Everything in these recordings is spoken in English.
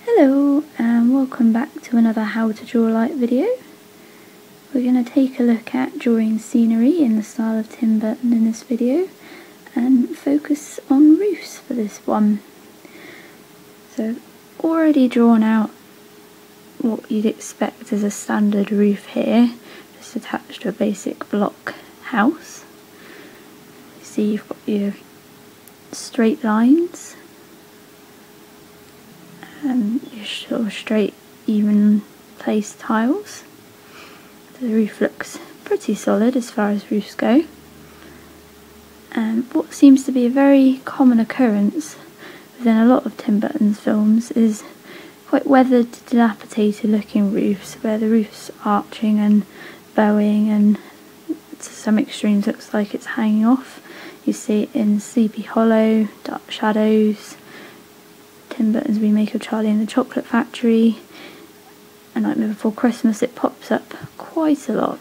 Hello and welcome back to another how to draw light video. We're going to take a look at drawing scenery in the style of Tim Burton in this video and focus on roofs for this one. So already drawn out what you'd expect as a standard roof here, just attached to a basic block house. You see you've got your straight lines and your sort of straight, even placed tiles. The roof looks pretty solid as far as roofs go. And what seems to be a very common occurrence within a lot of Tim Burton's films is quite weathered, dilapidated looking roofs, where the roof's arching and bowing and to some extremes looks like it's hanging off. You see it in Sleepy Hollow, Dark Shadows, Tim Burton's remake of Charlie and the Chocolate Factory, and Nightmare Before Christmas. It pops up quite a lot.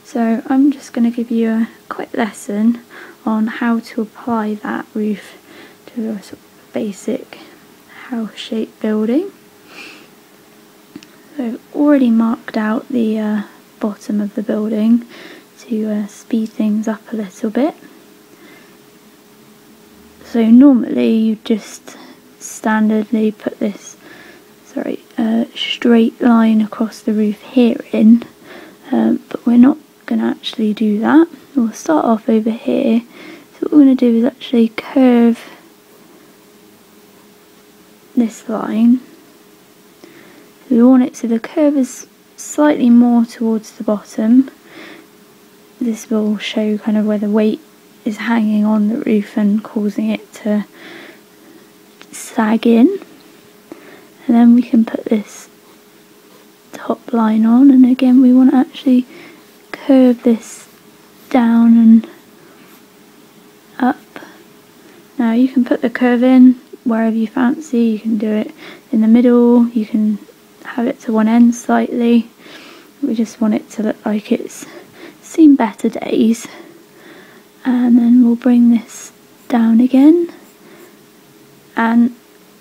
So I'm just going to give you a quick lesson on how to apply that roof to a sort of basic house-shaped building. So I've already marked out the bottom of the building to speed things up a little bit. So normally you just standardly put this straight line across the roof here in, but we're not going to actually do that. We'll start off over here. So what we're going to do is actually curve this line. So we want it so the curve is slightly more towards the bottom. This will show kind of where the weight is hanging on the roof and causing it to sag in. And then we can put this top line on, and again we want to actually curve this down and up. Now you can put the curve in wherever you fancy. You can do it in the middle, you can have it to one end slightly. We just want it to look like it's seen better days. And then we'll bring this down again, and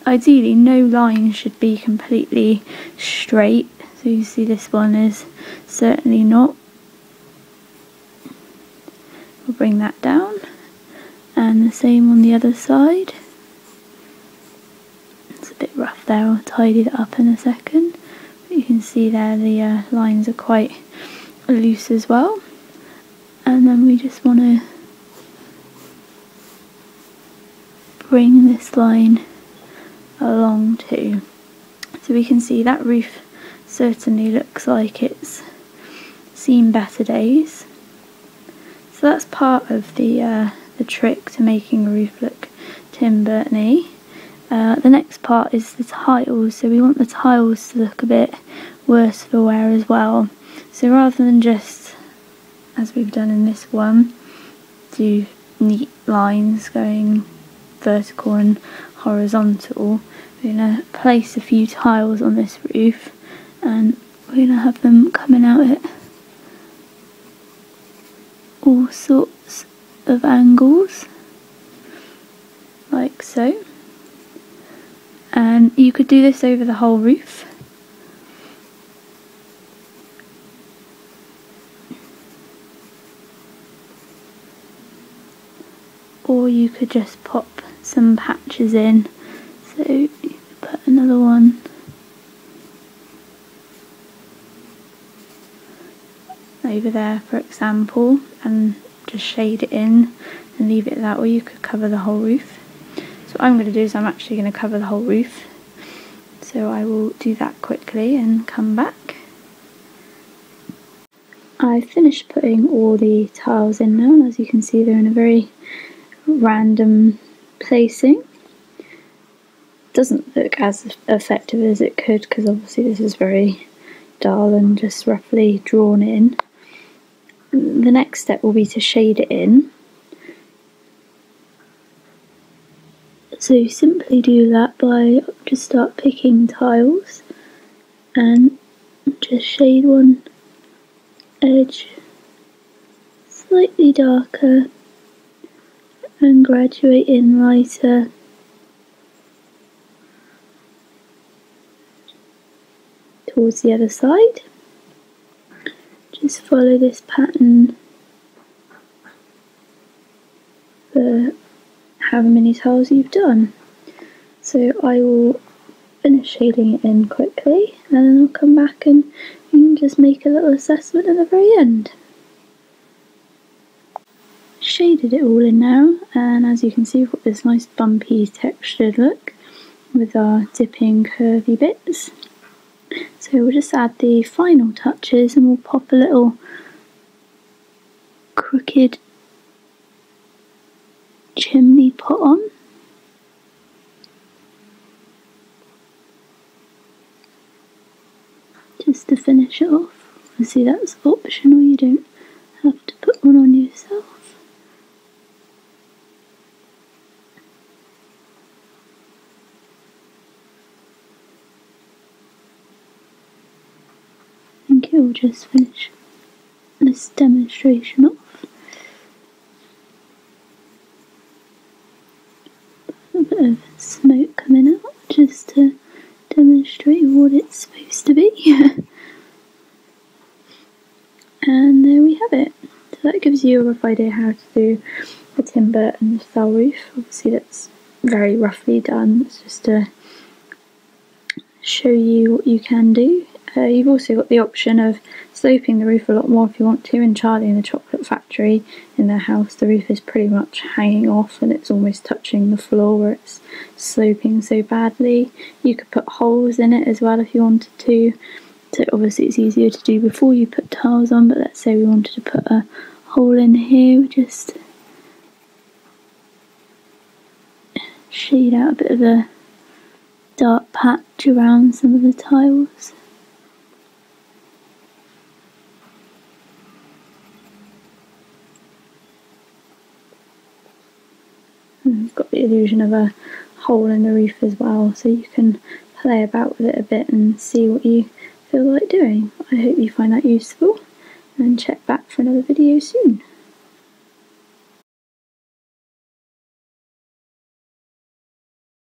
ideally no line should be completely straight. So you see this one is certainly not. We'll bring that down, and the same on the other side. It's a bit rough there, I'll tidy it up in a second. But you can see there the lines are quite loose as well. And then we just want to bring this line along too. So we can see that roof certainly looks like it's seen better days. So that's part of the trick to making a roof look Tim Burton-y. The next part is the tiles. So we want the tiles to look a bit worse for wear as well. So rather than just, as we've done in this one, do neat lines going vertical and horizontal, we're going to place a few tiles on this roof, and we're going to have them coming out at all sorts of angles, like so. And you could do this over the whole roof. Or you could just pop some patches in. So you could put another one over there, for example, and just shade it in and leave it that way. You could cover the whole roof. So what I'm going to do is I'm actually going to cover the whole roof. So I will do that quickly and come back. I finished putting all the tiles in now, and as you can see they're in a very random placing. Doesn't look as effective as it could, because obviously this is very dull and just roughly drawn in. The next step will be to shade it in. So you simply do that by just start picking tiles and just shade one edge slightly darker and graduate in lighter towards the other side. Just follow this pattern for however many tiles you've done. So I will finish shading it in quickly, and then I'll come back and you can just make a little assessment at the very end. Shaded it all in now, and as you can see we've got this nice bumpy textured look with our dipping curvy bits. So we'll just add the final touches and we'll pop a little crooked chimney pot on. Just to finish it off. Obviously that's optional, you don't have to put one on yourself. I think it will just finish this demonstration off. A bit of smoke coming out just to demonstrate what it's supposed to be. And there we have it. So that gives you a rough idea how to do a Tim Burton style roof. Obviously that's very roughly done, it's just to show you what you can do. You've also got the option of sloping the roof a lot more if you want to. In Charlie and the Chocolate Factory, in their house, the roof is pretty much hanging off and it's almost touching the floor where it's sloping so badly. You could put holes in it as well if you wanted to. So obviously it's easier to do before you put tiles on, but let's say we wanted to put a hole in here, we just shade out a bit of a dark patch around some of the tiles. And we've got the illusion of a hole in the roof as well, so you can play about with it a bit and see what you feel like doing. I hope you find that useful, and check back for another video soon.